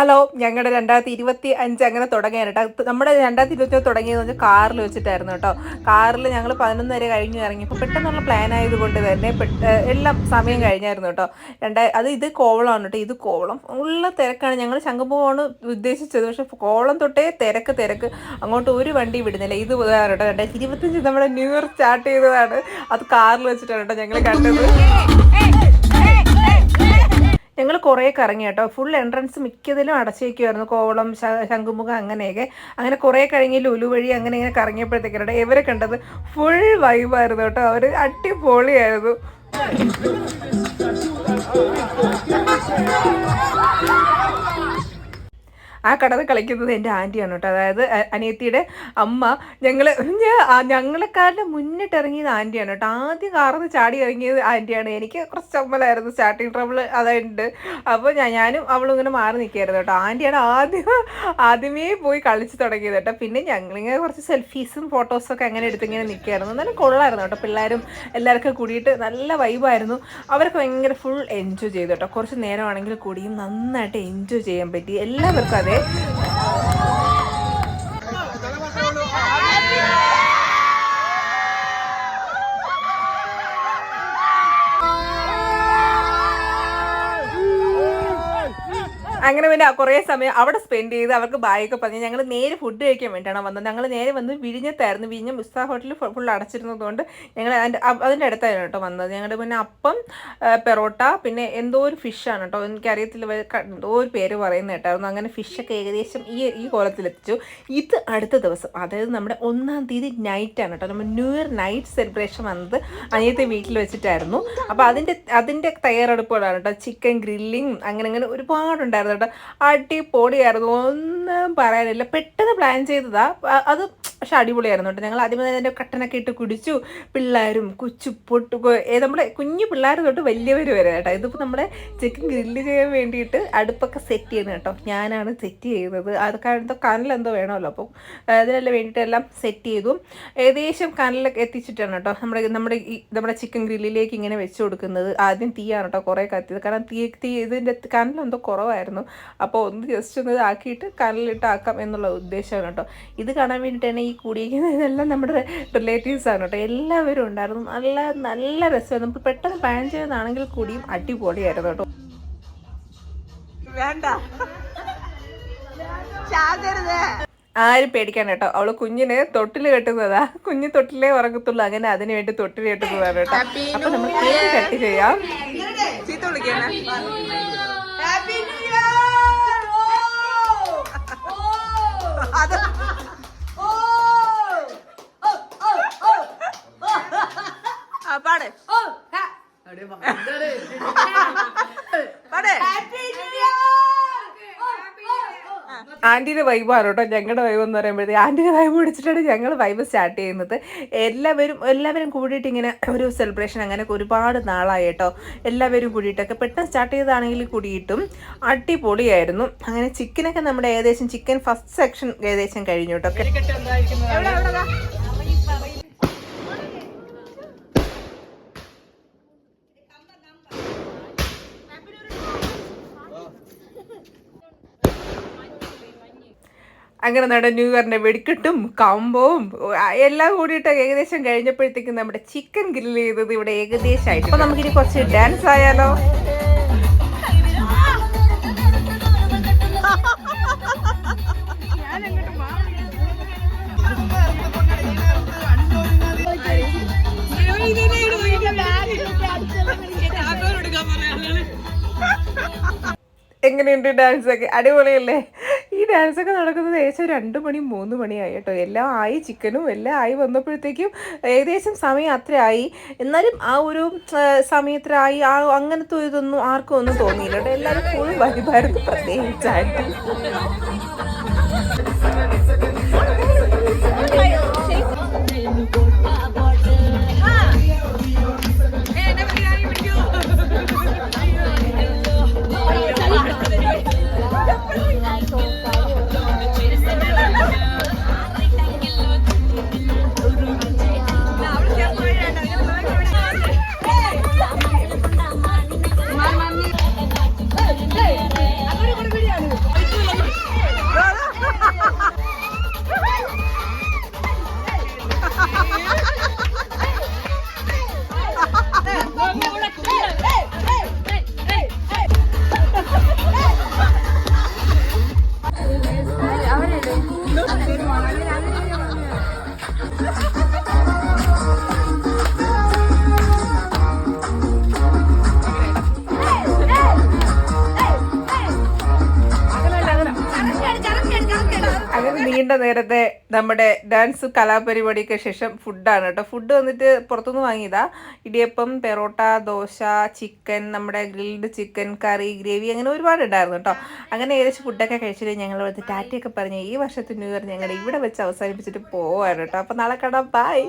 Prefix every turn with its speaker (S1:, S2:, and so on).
S1: Hello, ഞങ്ങളുടെ 2025 അങ്ങനെ തുടങ്ങിയാണ് കേട്ടോ. നമ്മുടെ 2025 തുടങ്ങിയെന്ന് വെച്ചാൽ കാറിൽ വെച്ചിട്ടായിരുന്നു കേട്ടോ. കാറിൽ ഞങ്ങൾ 11 വരെ കഴിഞ്ഞ് ഇറങ്ങിയപ്പോൾ പെട്ടെന്നുള്ള പ്ലാൻ ആയതുകൊണ്ട് തന്നെ എല്ലാം സമയം കഴിഞ്ഞായിരുന്നു കേട്ടോ. ഇത് കോവളമാണ് കേട്ടോ. ഇത് കോവളം ഉള്ള തിരക്കാണ്. ഞങ്ങൾ ശംഖുമുഖമാണ് ഉദ്ദേശിച്ചത്, പക്ഷെ കോവളം തൊട്ടേ തിരക്ക്. അങ്ങോട്ട് ഒരു വണ്ടി വിടുന്നില്ല. ഇത് കേട്ടോ 2025 നമ്മുടെ ന്യൂ ഇയർ സ്റ്റാർട്ട് ചെയ്തതാണ്. അത് കാറിൽ വെച്ചിട്ടാണ് കേട്ടോ ഞങ്ങൾ കണ്ടത്. ഞങ്ങൾ കുറേ കറങ്ങി കേട്ടോ. ഫുൾ എൻട്രൻസ് മിക്കതിലും അടച്ചേക്കുമായിരുന്നു. കോവളം, ശംഖുമുഖം അങ്ങനെ കുറേ കഴിഞ്ഞ് ലുലു വഴി അങ്ങനെ ഇങ്ങനെ കറങ്ങിയപ്പോഴത്തേക്കാണ് ഇവരെ കണ്ടത്. ഫുൾ വൈബായിരുന്നു കേട്ടോ. അവർ അടിപൊളിയായിരുന്നു. ആ കടന്ന് കളിക്കുന്നത് എൻ്റെ ആൻറ്റിയാണ് കേട്ടോ. അതായത് അനിയത്തിയുടെ അമ്മ. ഞങ്ങളെക്കാരുടെ മുന്നിട്ട് ഇറങ്ങിയത് ആൻറ്റിയാണ് കേട്ടോ. ആദ്യം കാറിന്ന് ചാടി ഇറങ്ങിയത് ആൻറ്റിയാണ്. എനിക്ക് കുറച്ച് ചമ്മലായിരുന്നു, സ്റ്റാർട്ടിങ് ട്രബിൾ അതുണ്ട്. അപ്പോൾ ഞാനും അവളും ഇങ്ങനെ മാറി നിൽക്കുകയായിരുന്നു കേട്ടോ. ആൻറ്റിയാണ് ആദ്യമേ പോയി കളിച്ച് തുടങ്ങിയത് കേട്ടോ. പിന്നെ ഞങ്ങളിങ്ങനെ കുറച്ച് സെൽഫീസും ഫോട്ടോസൊക്കെ അങ്ങനെ എടുത്തിങ്ങനെ നിൽക്കുകയായിരുന്നു. നല്ല കൊള്ളായിരുന്നു കേട്ടോ. പിള്ളേരും എല്ലാവർക്കും കൂടിയിട്ട് നല്ല വൈബായിരുന്നു. അവർക്ക് ഭയങ്കര ഫുൾ എൻജോയ് ചെയ്തു കേട്ടോ. കുറച്ച് നേരമാണെങ്കിൽ കൂടിയും നന്നായിട്ട് എൻജോയ് ചെയ്യാൻ പറ്റി എല്ലാവർക്കും. അതെ, അങ്ങനെ പിന്നെ കുറേ സമയം അവിടെ സ്പെൻഡ് ചെയ്ത് അവർക്ക് ബായൊക്കെ പറഞ്ഞ് ഞങ്ങൾ നേരെ ഫുഡ് കഴിക്കാൻ വേണ്ടിയിട്ടാണ് വന്നത്. ഞങ്ങൾ നേരെ വന്ന് വിഴിഞ്ഞത്തായിരുന്നു. വിഴിഞ്ഞം ഉസ്താ ഹോട്ടലിൽ ഫുൾ അടച്ചിരുന്നതുകൊണ്ട് ഞങ്ങൾ അതിൻ്റെ അടുത്തായിരുന്നു കേട്ടോ വന്നത്. ഞങ്ങളുടെ പിന്നെ അപ്പം, പെറോട്ട, പിന്നെ എന്തോ ഒരു ഫിഷാണ് കേട്ടോ. എനിക്കറിയത്തില്ല, എന്തോ ഒരു പേര് പറയുന്നത് കേട്ടായിരുന്നു. അങ്ങനെ ഫിഷൊക്കെ ഏകദേശം ഈ കോലത്തിലെത്തിച്ചു. ഇത് അടുത്ത ദിവസം, അതായത് നമ്മുടെ 1-ാം തീയതി നൈറ്റാണ് കേട്ടോ. നമ്മൾ ന്യൂ ഇയർ നൈറ്റ് സെലിബ്രേഷൻ വന്നത് അനിയത്തെ വീട്ടിൽ വെച്ചിട്ടായിരുന്നു. അപ്പോൾ അതിൻ്റെ തയ്യാറെടുപ്പുകളാണ് കേട്ടോ. ചിക്കൻ ഗ്രില്ലിങ് അങ്ങനെ ഒരുപാടുണ്ടായിരുന്നു കേട്ടോ. അടിപൊളിയായിരുന്നു, ഒന്നും പറയാനില്ല. പെട്ടെന്ന് പ്ലാൻ ചെയ്തതാ അത്, പക്ഷെ അടിപൊളിയായിരുന്നു കേട്ടോ. ഞങ്ങൾ ആദ്യമേ അതിൻ്റെ കട്ടനൊക്കെ ഇട്ട് കുടിച്ചു. പിള്ളേരും നമ്മുടെ കുഞ്ഞു പിള്ളേർ തൊട്ട് വലിയവർ വരെ കേട്ടോ. ഇതിപ്പോൾ നമ്മുടെ ചിക്കൻ ഗ്രില്ല് ചെയ്യാൻ വേണ്ടിയിട്ട് അടുപ്പൊക്കെ സെറ്റ് ചെയ്യുന്നത് കേട്ടോ. ഞാനാണ് സെറ്റ് ചെയ്തത്. അത് കനലെന്തോ വേണമല്ലോ, അപ്പോൾ അതിനെല്ലാം വേണ്ടിയിട്ടെല്ലാം സെറ്റ് ചെയ്തു. ഏകദേശം കനലൊക്കെ എത്തിച്ചിട്ടാണ് കേട്ടോ നമ്മുടെ ചിക്കൻ ഗ്രില്ലിലേക്ക് ഇങ്ങനെ വെച്ച് കൊടുക്കുന്നത്. ആദ്യം തീയാണ് കേട്ടോ കുറേ കത്തിയത്, കാരണം ഇതിൻ്റെ കനലെന്തോ കുറവായിരുന്നു. അപ്പോൾ ഒന്ന് ജസ്റ്റ് ഒന്ന് ആക്കിയിട്ട് കനലിട്ടാക്കാം എന്നുള്ള ഉദ്ദേശമാണ് കേട്ടോ. ഇത് കാണാൻ വേണ്ടിയിട്ട് തന്നെ ഈ കൂടിയിരിക്കുന്നതെല്ലാം നമ്മുടെ റിലേറ്റീവ്സാണ് കേട്ടോ. എല്ലാവരും ഉണ്ടായിരുന്നു. നല്ല രസമായിരുന്നു. നമുക്ക് പെട്ടെന്ന് പ്ലാൻ ചെയ്തതാണെങ്കിൽ കൂടിയും അടിപൊളിയായിരുന്നു കേട്ടോ. വേണ്ട, ആരും പേടിക്കാൻ കേട്ടോ. അവള് കുഞ്ഞിന് തൊട്ടിൽ കെട്ടുന്നതാ. കുഞ്ഞ് തൊട്ടിലേ ഉറങ്ങത്തുള്ളൂ, അങ്ങനെ അതിന് വേണ്ടി തൊട്ടിൽ കെട്ടുന്നതാണ് കേട്ടോ. അപ്പൊ നമ്മൾ കേക്ക് കട്ട് ചെയ്യാം. പാട് ആൻറ്റിയുടെ വൈബാണ് കേട്ടോ. ഞങ്ങളുടെ വൈബ് എന്ന് പറയുമ്പോഴത്തേക്ക് ആൻറ്റിയുടെ വൈബ് പിടിച്ചിട്ടാണ് ഞങ്ങൾ വൈബ് സ്റ്റാർട്ട് ചെയ്യുന്നത്. എല്ലാവരും കൂടിയിട്ട് ഇങ്ങനെ ഒരു സെലിബ്രേഷൻ അങ്ങനെ ഒരുപാട് നാളായി കേട്ടോ. എല്ലാവരും കൂടിയിട്ടൊക്കെ പെട്ടെന്ന് സ്റ്റാർട്ട് ചെയ്തതാണെങ്കിൽ കൂടിയിട്ടും അടിപൊളിയായിരുന്നു. അങ്ങനെ ചിക്കനൊക്കെ നമ്മുടെ ഏകദേശം ചിക്കൻ ഫസ്റ്റ് സെക്ഷൻ ഏകദേശം കഴിഞ്ഞു കേട്ടോ. അങ്ങനെ നമ്മുടെ ന്യൂ ഇയറിൻ്റെ വെടിക്കെട്ടും കമ്പവും എല്ലാം കൂടിയിട്ട് ഏകദേശം കഴിഞ്ഞപ്പോഴത്തേക്കും നമ്മുടെ ചിക്കൻ ഗ്രില്ല് ചെയ്തത് ഇവിടെ ഏകദേശമായിട്ട്. അപ്പോൾ നമുക്കിനി കുറച്ച് ഡാൻസ് ആയാലോ. എങ്ങനെയുണ്ട് ഡാൻസൊക്കെ? അടിപൊളിയല്ലേ? ഈ ഡാൻസൊക്കെ നടക്കുന്നത് ഏകദേശം 2 മണി 3 മണിയായി കേട്ടോ. എല്ലാം ആയി, ചിക്കനും എല്ലാം ആയി വന്നപ്പോഴത്തേക്കും ഏകദേശം സമയം അത്ര ആയി. എന്നാലും ആ ഒരു സമയത്തിലായി അങ്ങനത്തെ ഇതൊന്നും ആർക്കും ഒന്നും തോന്നിയില്ല കേട്ടോ. എല്ലാവരും ഫുൾ വൈബായിരുന്നു, പ്രത്യേകിച്ചായിട്ട്. അങ്ങനെ നീണ്ട നേരത്തെ നമ്മുടെ ഡാൻസ് കലാപരിപാടിക്ക് ശേഷം ഫുഡാണ് കേട്ടോ. ഫുഡ് വന്നിട്ട് പുറത്തുനിന്ന് വാങ്ങിയതാ. ഇടിയപ്പം, പെറോട്ട, ദോശ, ചിക്കൻ, നമ്മുടെ ഗ്രിൽഡ് ചിക്കൻ കറി, ഗ്രേവി, അങ്ങനെ ഒരുപാട് ഉണ്ടായിരുന്നു കേട്ടോ. അങ്ങനെ ഏകദേശം ഫുഡൊക്കെ കഴിച്ചിട്ട് ഞങ്ങൾ വന്ന് ടാറ്റയൊക്കെ പറഞ്ഞ് ഈ വർഷത്തെ ന്യൂ ഇയർ ഞങ്ങളുടെ ഇവിടെ വെച്ച് അവസാനിപ്പിച്ചിട്ട് പോവാണ് കേട്ടോ. അപ്പോൾ നാളെ കാണാം. ബൈ.